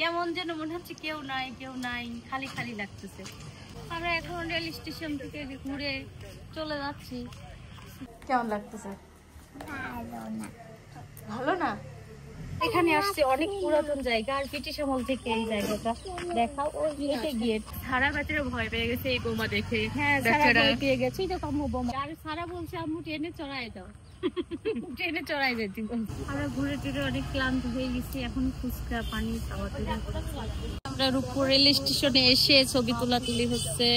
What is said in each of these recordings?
কেমন যেন মনে হচ্ছে কেউ নাই খালি খালি লাগতেছে। আমরা এখন রেল স্টেশন থেকে ঘুরে চলে যাচ্ছি। কেমন লাগতেছে? ভালো না। এখানে আসছে অনেক পুরাতন জায়গা, আর ব্রিটিশ আমল থেকে এই জায়গাটা দেখা। ওই গেটে গিয়ে সারা বেচারা ভয় পেয়ে গেছে এই বোমা দেখে। হ্যাঁ, সারা ভয় পেয়ে গেছে। এটা আম্মু বোমা, আর সারা বলছে আম্মু ট্রেনে চড়াই দাও, ট্রেনে চড়াই যেতে। আমরা ঘুরে টুরে অনেক ক্লান্ত হয়ে গেছি, এখন ফুচকা পানি খাওয়া তৈরি করছি। আমরা রূপপুর রেল স্টেশনে এসে ছবি তুলি হচ্ছে।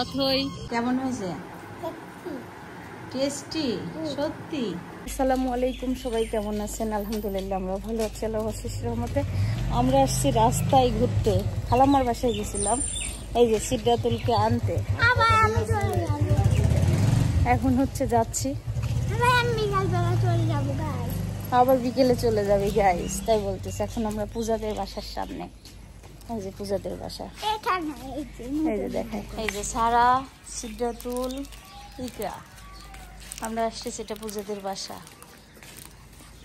অথই কেমন হয়েছে? টেস্টি সত্যি। আসসালামু আলাইকুম, সবাই কেমন আছেন? আলহামদুলিল্লাহ আমরা ভালো আছি আল্লাহর অশেষ রহমতে। আমরা আসছি রাস্তায় ঘুরতে, খালাম্মার বাসায় গেছিলাম এই যে সিদ্ধাতুলকে আনতে। এখন হচ্ছে যাচ্ছি, আবার বিকেলে চলে যাবে গাইস, তাই বলতেছে। এখন আমরা পূজাদের বাসার সামনে, এই যে পূজাদের বাসা, এই যে দেখেন, এই যে সারা, সিদ্ধাতুল, ইকরা, আমরা আসছি সেটা পূজাদের বাসা।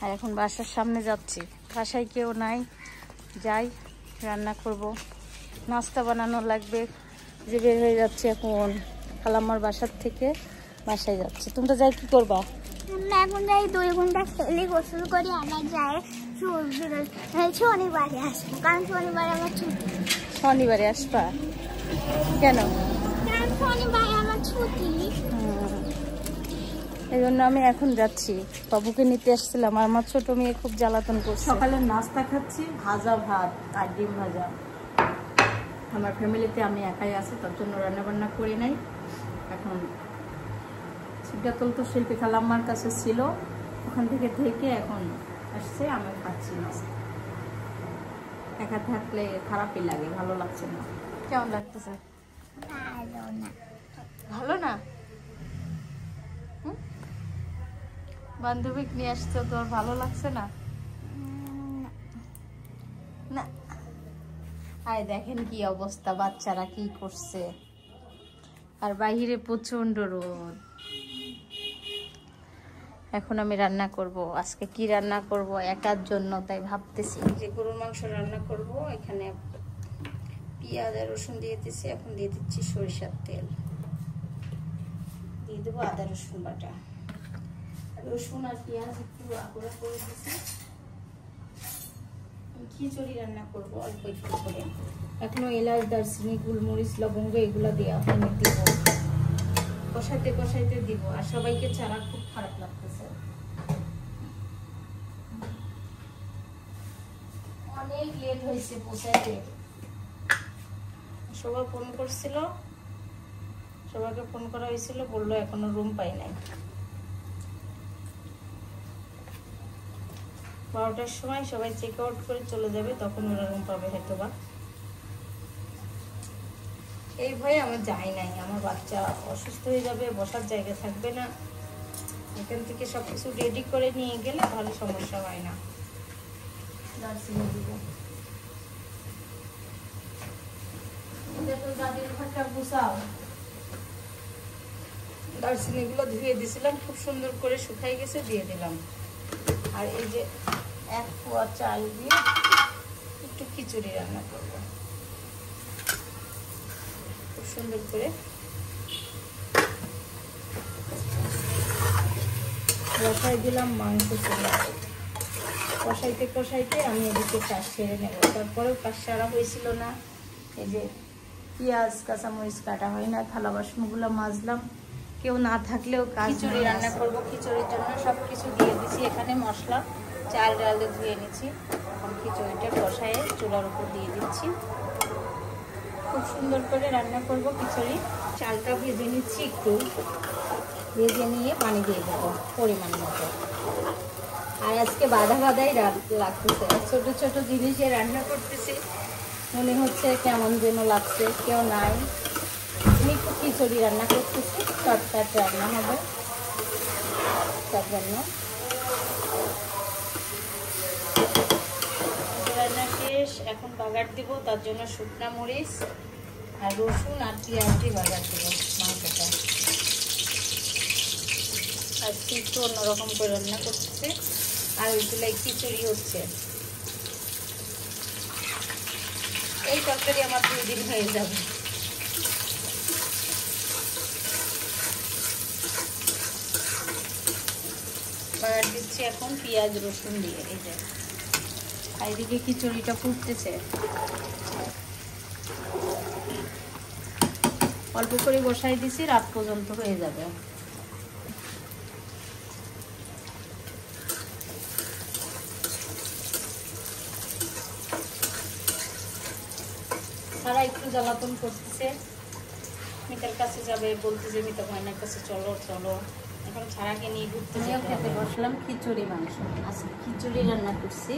আর এখন বাসার সামনে যাচ্ছি, বাসায় কেউ নাই, যাই রান্না করব, নাস্তা বানানো লাগবে, যে বের হয়ে যাচ্ছে এখন খালাম্মার বাসার থেকে বাসায় যাচ্ছি। তোমরা যাই কি করবা? এখন যাই 2 ঘন্টা খেলে গোসল করি, আবার যাই শনিবারে আসবো, কারণ শনিবারে আমার ছুটি। শনিবারে আসবা কেন? কারণ শনিবারে আমার ছুটি। এই জন্য আমি এখন যাচ্ছি, বাবুকে নিতে আসছিলাম। আর আমার ছোট মেয়ে খুব জ্বালাতন করছে। সকালের নাস্তা খাচ্ছি, ভাজা ভাত আর ডিম ভাজা। আমার ফ্যামিলিতে আমি একাই আছি, তার জন্য রান্না বান্না করি নাই। এখন সিদ্ধাতুল তো শিল্পী খালাম্মার কাছে ছিল, ওখান থেকে এখন আসছে, আমি খাচ্ছি নাস্তা। একা থাকলে খারাপই লাগে, ভালো লাগছে না। কেমন লাগতেছে? ভালো না। বান্ধবী নিয়ে আসছো, তোর ভালো লাগছে না? না। আরে দেখেন কি অবস্থা, বাচ্চারা কি করছে, আর বাহিরে প্রচন্ড রোদ। এখন আমি রান্না করব। আজকে কি রান্না করব একার জন্য, তাই ভাবতেছি যে গরুর মাংস রান্না করব। এখানে পেঁয়াজ আর রসুন দিয়ে দিচ্ছি, এখন দিয়ে দিচ্ছি সরিষার তেল, দিয়ে দেবো আদা রসুন বাটা। রসুন আর পেঁয়াজ একটু আগুয়া করে দিচ্ছি। খিচুড়ি রান্না করবো অল্প একটু করে, এখনো এলাচ, দারচিনি, গোলমরিচ, লবঙ্গ এগুলো দেওয়া হয়নি, দিব কষাইতে কষাইতে দিব। আর সবাইকে ছাড়া খুব খারাপ লাগতেছে, অনেক লেট হয়েছে পৌঁছাইতে। সবাই ফোন করছিল, সবাইকে ফোন করা হয়েছিল, বললো এখনো রুম পাই নাই। 12টার সময় সবাই চেক আউট করে চলে যাবে, তখন ওরা রুম পাবে হয়তো বা। এই ভয়ে আমি যাই নাই, আমার বাচ্চা অসুস্থ হয়ে যাবে, বসার জায়গা থাকবে না। এখান থেকে সবকিছু রেডি করে নিয়ে গেলে ভালো সমস্যা হয় না। দারচিনি দিব, দাদির ঘরটা গুছাও। দারচিনি গুলো ধুয়ে দিছিলাম, খুব সুন্দর করে শুকাই গেছে, দিয়ে দিলাম। আর এই যে 1 পোয়া চাল দিয়ে একটু খিচুড়ি রান্না করবো, খুব সুন্দর করে বসাই দিলাম মাংস চুলা। কষাইতে কষাইতে আমি এদিকে কাজ সেরে নেব। তারপরেও কাজ সারা হয়েছিল না, এই যে পেঁয়াজ কাঁচামরিচ কাটা হয় না, থালা বাসনগুলো মাজলাম। কেউ না থাকলেও খিচুড়ি রান্না করবো, খিচুড়ির জন্য সবকিছু দিয়ে দিছি। এখানে মশলা, চাল ডাল ধুয়ে নিচ্ছি, খিচুড়িটা কষায় চুলার উপর দিয়ে দিচ্ছি। খুব সুন্দর করে রান্না করব খিচুড়ি। চালটা ভেজে নিচ্ছি, একটু ভেজে নিয়ে পানি দিয়ে দেবো পরিমাণ মতো। আর আজকে বাধাই লাগতেছে, ছোট ছোট জিনিসে রান্না করতেছি, মনে হচ্ছে কেমন যেন লাগছে, কেউ নাই। আমি একটু খিচুড়ি রান্না করতেছি, শর্টকাট রান্না হবে, তার জন্য। রান্না শেষ, এখন বাগার দিব, তার জন্য শুকনা মরিচ আর রসুন আর পেঁয়াজ দিয়ে বাগার দিব মাংসটা। আজকে একটু অন্যরকম করে রান্না করতেছে। আর ওই চুলায় খিচুড়ি হচ্ছে, এই তরকারি আমার 2 দিন হয়ে যাবে। আর দিচ্ছি এখন পেঁয়াজ রসুন দিয়ে। এই যে এইদিকে খিচুড়িটা ফুটতেছে, অল্প করে বসাই দিছি, রাত পর্যন্ত হয়ে যাবে। তারা একটু জ্বালাতন করতেছে, মিতার কাছে যাবে, বলতেছে মিতা ময়নার কাছে চলো চলো। এখন ছাড়াকে নিয়ে ঘুরতে খেতে বসলাম খিচুড়ি মাংস। আজকে খিচুড়ি রান্না করছি,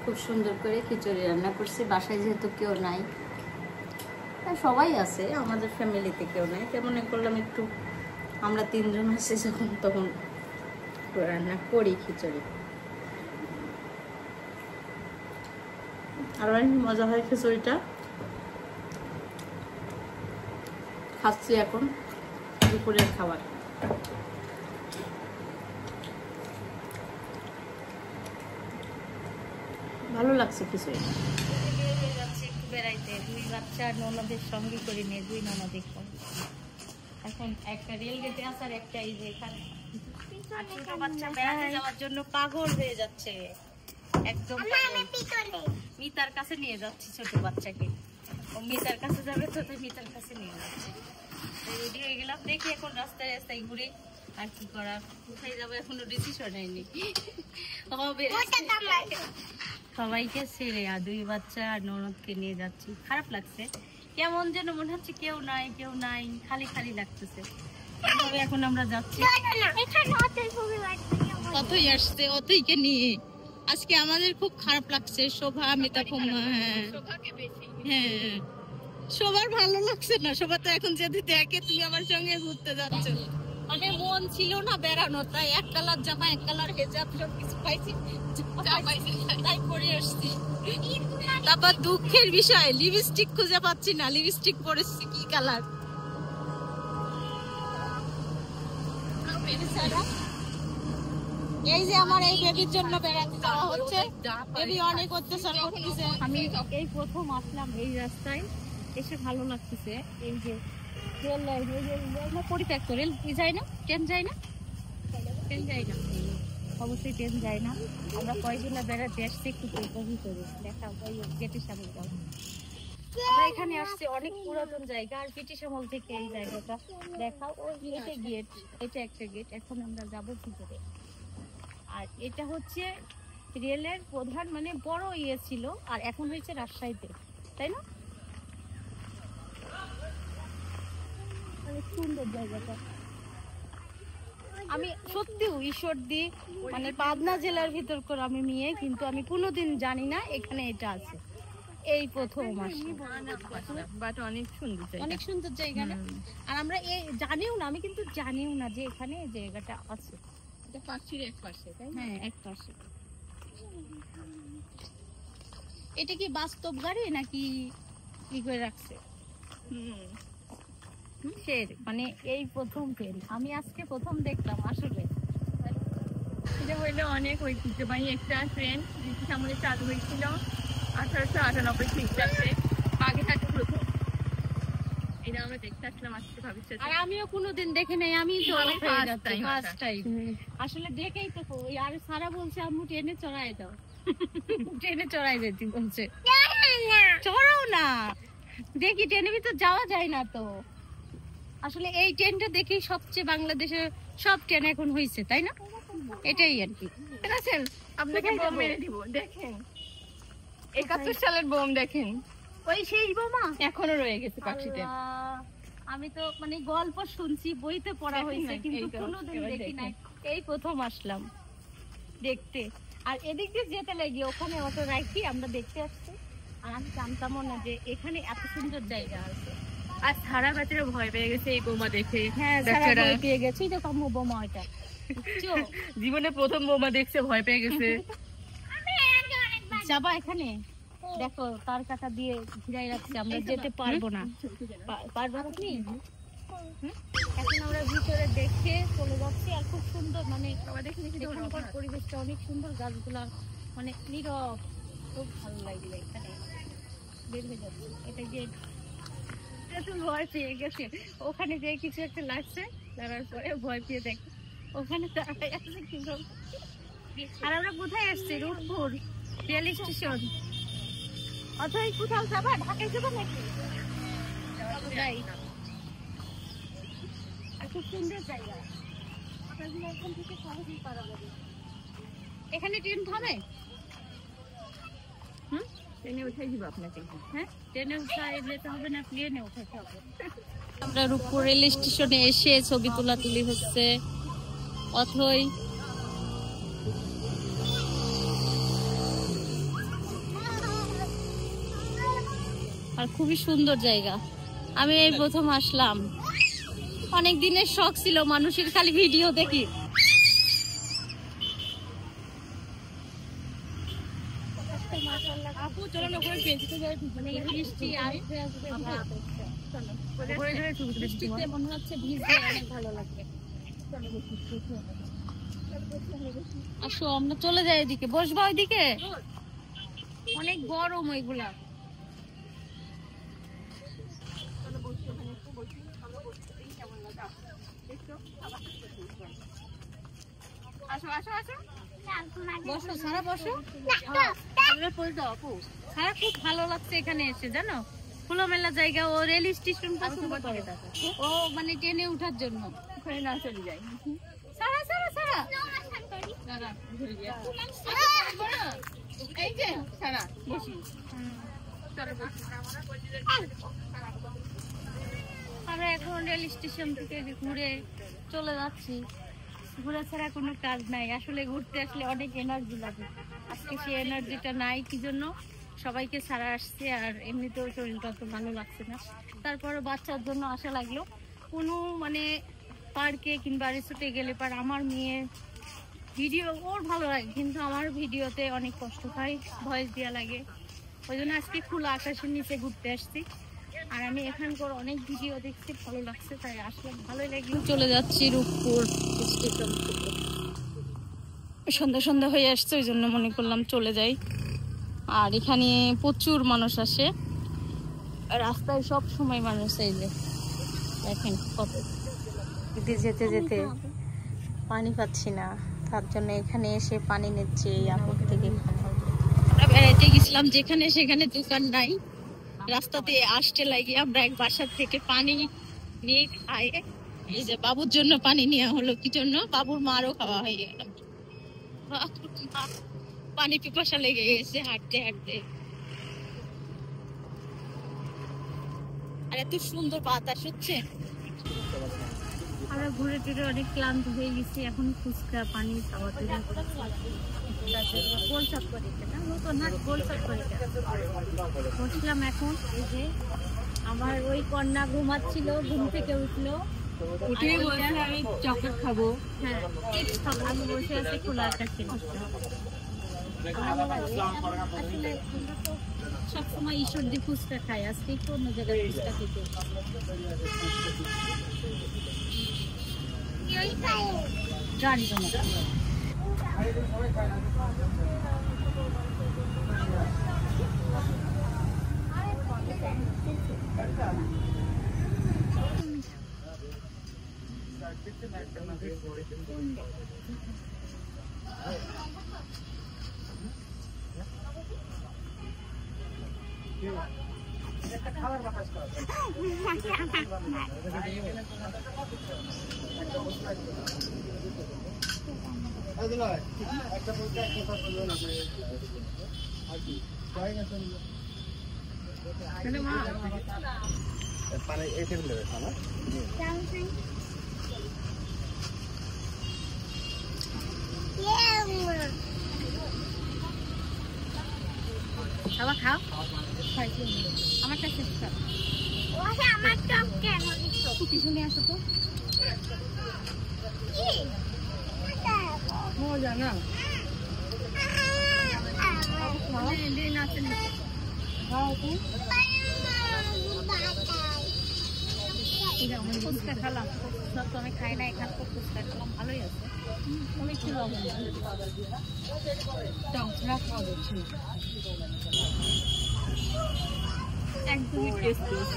খুব সুন্দর করে খিচুড়ি রান্না করছি। বাসায় যেহেতু কেউ নাই, সবাই আছে, আমাদের ফ্যামিলিতে কেউ নাই, তেমন করলাম একটু আমরা 3 জন আছি যখন, তখন রান্না করি খিচুড়ি। আর অনেক মজা হয় খিচুড়িটা। খাচ্ছি এখন দুপুরের খাবার। ভালো লাগছে খিচুড়ি। একটু বেড়াইতে 2 বাচ্চা ননদের সঙ্গে করে নিয়ে 2 ননদ এখন একটা রেল গেটে আসার একটা এই যে এখানে ছোট বাচ্চা বেড়াতে যাওয়ার জন্য পাগল হয়ে যাচ্ছে একদম। মিতার কাছে নিয়ে যাচ্ছি ছোট বাচ্চাকে, ও মিতার কাছে যাবে তো মিতার কাছে নিয়ে যাচ্ছে। রেডি হয়ে গেলাম, দেখি এখন রাস্তায় রাস্তায় ঘুরে আর কি করা, কোথায় যাবো এখনো ডিসিশন নেয়নি। সবাইকে ছেড়ে আর 2 বাচ্চা আর ননদকে নিয়ে যাচ্ছি। খারাপ লাগছে, কেমন যেন মনে হচ্ছে কেউ নাই কেউ নাই, খালি খালি লাগতেছে। তবে এখন আমরা যাচ্ছি, অতই আসছে অতইকে নিয়ে। আজকে আমাদের খুব খারাপ লাগছে, শোভা মিতা কুমা। হ্যাঁ সবার ভালো লাগছে না, শোভা তো এখন যদি দেখে তুমি আমার সঙ্গে ঘুরতে যাচ্ছ, মানে মন ছিল না বেড়ানো, তাই 1 কালার জামা 1 কালার হেজাব সব কিছু পাইছি তাই পরে আসছি। তারপর দুঃখের বিষয় লিপস্টিক খুঁজে পাচ্ছি না, লিপস্টিক পরেছি কি কালার। এই যে আমার এই বেবির জন্য বেড়াতে যাওয়া হচ্ছে, বেবি অনেক অত্যাচার করতেছে। আমি এই প্রথম আসলাম এই রাস্তায়, এসে ভালো লাগতেছে। এই যে রেল লাইন, পরিত্যক্ত রেল যায় না, ট্রেন যায় না, ট্রেন যায় না, অবশ্যই ট্রেন যায় না। আমরা কয়জনে বেড়াতে আসছি একটু ভিতরে দেখা, ওই গেটের সামনে যাও। আমরা এখানে আসছি অনেক পুরাতন জায়গা, আর ব্রিটিশ আমল থেকে এই জায়গাটা দেখা। ওই এটা গেট, এটা একটা গেট। এখন আমরা যাবো ভিতরে। আর এটা হচ্ছে রেলের প্রধান মানে বড় ইয়ে ছিল, আর এখন হয়েছে রাজশাহীতে, তাই না? অনেক সুন্দর জায়গাটা। আমি সত্যিও ঈশ্বর দি মানে পাবনা জেলার ভিতর করে আমি মেয়ে, কিন্তু আমি কোনোদিন জানি না এখানে এটা আছে, এই প্রথম আসলাম। বাট অনেক সুন্দর জায়গা, অনেক সুন্দর জায়গা না? আর আমরা এই জানিও না, আমি কিন্তু জানিও না যে এখানে এই জায়গাটা আছে। এটা পাখির এক পাশে, তাই না? হ্যাঁ এক পাশে। এটা কি বাস্তব গাড়ি নাকি কি করে রাখছে? মানে এই প্রথম ট্রেন আমি আজকে প্রথম দেখলাম আসলে। এটা হইলো অনেক ঐতিহ্যবাহী একটা ট্রেন, ব্রিটিশ আমলে চালু হয়েছিল 1898 খ্রিস্টাব্দে। বাগেরহাটে প্রথম এটা আমরা দেখতে আসলাম আজকে ভবিষ্যতে। আর আমিও কোনোদিন দেখি নাই, আমি তো ফার্স্ট টাইম আসলে দেখেই তো। আর সারা বলছে আম্মু ট্রেনে চড়াই দাও, ট্রেনে চড়াই যেতে বলছে। চড়াও না, দেখি ট্রেনের ভিতর যাওয়া যায় না তো। আসলে এই ট্রেনটা দেখি সবচেয়ে বাংলাদেশের সব ট্রেন এখন হয়েছে, তাই না? এটাই আর কি। আপনাকে বোম মেরে দিব, দেখেন 71 সালের বোম, দেখেন ওই সেই বোমা এখনো রয়ে গেছে পাখিতে। আমি তো মানে গল্প শুনছি, বইতে পড়া হয়েছে, কিন্তু কোনোদিন দেখি নাই, এই প্রথম আসলাম দেখতে। আর এদিক দিয়ে যেতে লাগি, ওখানে অটো রাখি আমরা দেখতে আসছি। আর আমি জানতামও না যে এখানে এত সুন্দর জায়গা আছে। আর সারা বাচ্চারা ভয় পেয়ে গেছে এই বোমা দেখে। হ্যাঁ সারা ভয় পেয়ে গেছে, এই দেখো বোমা, ওইটা জীবনে প্রথম বোমা দেখছে, ভয় পেয়ে গেছে। যাবা এখানে দেখো তার কাটা দিয়ে ঘিরাই রাখছে, আমরা যেতে পারবো না। পারবো আপনি? এখন আমরা ভিতরে দেখে চলে যাচ্ছি। আর খুব সুন্দর, মানে এখানকার পরিবেশটা অনেক সুন্দর, গাছগুলা মানে নীরব, খুব ভালো লাগলো এখানে। বের হয়ে যাচ্ছে। এটা গেট। তো ভয় পেয়ে গেছে, ওখানে যে কিছু একটা লাগছে, লাগার পরে ভয় পেয়ে দেখে ওখানে দাঁড়ায় আছে কি বলবো। আর আমরা কোথায় আসছি? Rooppur rail station. অথবা কোথাও যাবা? ঢাকায় যাবো নাকি? যাই। আর খুব সুন্দর জায়গা, এখান থেকে সহজেই পারা যাবে। এখানে ট্রেন থামে? ট্রেনে উঠে দিব আপনাকে। হ্যাঁ, ট্রেনে উঠায় যেতে হবে না, প্লেনে উঠাতে হবে। আমরা রূপপুর রেল স্টেশনে এসে ছবি তুলি হচ্ছে। অথই আর খুবই সুন্দর জায়গা। আমি এই প্রথম আসলাম। অনেক দিনের শখ ছিল মানুষের খালি ভিডিও দেখি। আপু চলো না, করে পেয়েছি বৃষ্টি আর বৃষ্টিতে মনে হচ্ছে ভিজতে অনেক ভালো লাগবে। আসো আমরা চলে যাই এদিকে, বসবা ওইদিকে, অনেক গরম ওইগুলা। আসো আসো আসো, বসো সারা, বসো। সারা খুব ভালো লাগছে এখানে এসে, জানো খোলামেলা জায়গা। ও রেল স্টেশন পছন্দ করে, ও মানে ট্রেনে উঠার জন্য ওখানে না চলে যায়। সারা সারা সারা এই যে সারা বসি। আমরা এখন রেল স্টেশন থেকে ঘুরে চলে যাচ্ছি। ঘোরা ছাড়া কোনো কাজ নাই, আসলে ঘুরতে আসলে অনেক এনার্জি লাগে। আজকে সেই এনার্জিটা নাই, কি জন্য সবাইকে ছাড়া আসছে। আর এমনিতেও শরীরটা তো ভালো লাগছে না, তারপরে বাচ্চার জন্য আসা লাগলো। কোনো মানে পার্কে কিংবা রিসোর্টে গেলে পার আমার মেয়ে ভিডিও ওর ভালো লাগে, কিন্তু আমার ভিডিওতে অনেক কষ্ট হয়, ভয়েস দেওয়া লাগে। ওই জন্য আজকে খোলা আকাশের নিচে ঘুরতে আসছি। আর আমি এখানকার অনেক ভিডিও দেখছি, ভালো লাগছে, তাই আসলে ভালোই লাগলো। চলে যাচ্ছি রূপপুর স্টেশন থেকে। সন্ধ্যা সন্ধ্যা হয়ে আসছে, ওই জন্য মনে করলাম চলে যাই। আর এখানে প্রচুর মানুষ আসে, রাস্তায় সব সময় মানুষ। এই যে দেখেন কত, যেতে যেতে পানি পাচ্ছি না, তার জন্য এখানে এসে পানি নিচ্ছি। এই আপদ থেকে বেড়াইতে গেছিলাম, যেখানে সেখানে দোকান নাই, রাস্তাতে আসতে লাগে। আমরা এক বাসার থেকে পানি নিয়ে খাই। এই যে বাবুর জন্য পানি নেওয়া হলো, কি জন্য? বাবুর মারও খাওয়া হয়ে গেল। পানি পিপাসা লেগে গেছে হাঁটতে হাঁটতে। আর এত সুন্দর বাতাস হচ্ছে। আমরা ঘুরে টুরে অনেক ক্লান্ত হয়ে গেছি, এখন ফুচকা পানি খাওয়া বসলাম এখন। এই যে আমার ওই কন্যা ঘুমাচ্ছিল, ঘুম থেকে উঠলো, উঠেই বলছে আমি চকলেট খাবো। হ্যাঁ চিপস খাবো। আমি বসে আছি খোলা আকাশে। আসলে সবসময় ঈশ্বর দিয়ে ফুচকা খাই, আজকে একটু অন্য জায়গায় ফুচকা খেতে। জানি তো না। খাওয়া খাও, আমার কাছে আমার টক কেন পিছনে আসো তো। মজা না ফুচকা খেলাম, সব তো আমি খাই না, এখানে তো ফুচকা খেলাম, ভালোই আছে। অনেক ছিল খাওয়া যাচ্ছে। একদমই টেস্টলেস,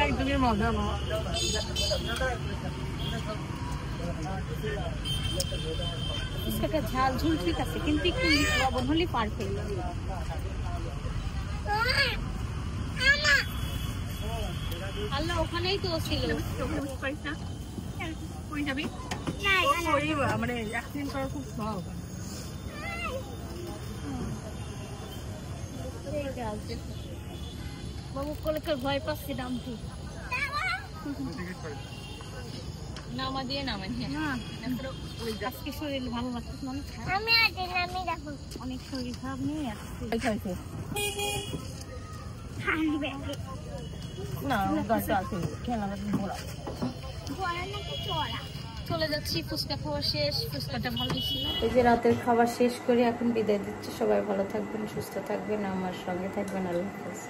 একদমই মজা না। ফুচকাটা ঝাল ঝুল ঠিক আছে, কিন্তু একটু লবণ হলে পারফেক্ট। আল্লাহ ওখানেই তো ছিল। কই যাবি? মানে অ্যাক্সিডেন্ট করা খুব সহজ। বাবু কলেকার ভয় পাচ্ছি নামটি নামা দিয়ে নামেন। হ্যাঁ আজকে শরীর ভালো লাগতেছে, অনেক অনেক শরীর খারাপ নিয়ে আসছে না। চলে যাচ্ছি, ফুচকা খাওয়া শেষ, ফুচকাটা ভালো ছিল। এই যে রাতের খাবার শেষ করে এখন বিদায় দিচ্ছি। সবাই ভালো থাকবেন, সুস্থ থাকবেন, আমার সঙ্গে থাকবেন। আল্লাহ হাফেজ।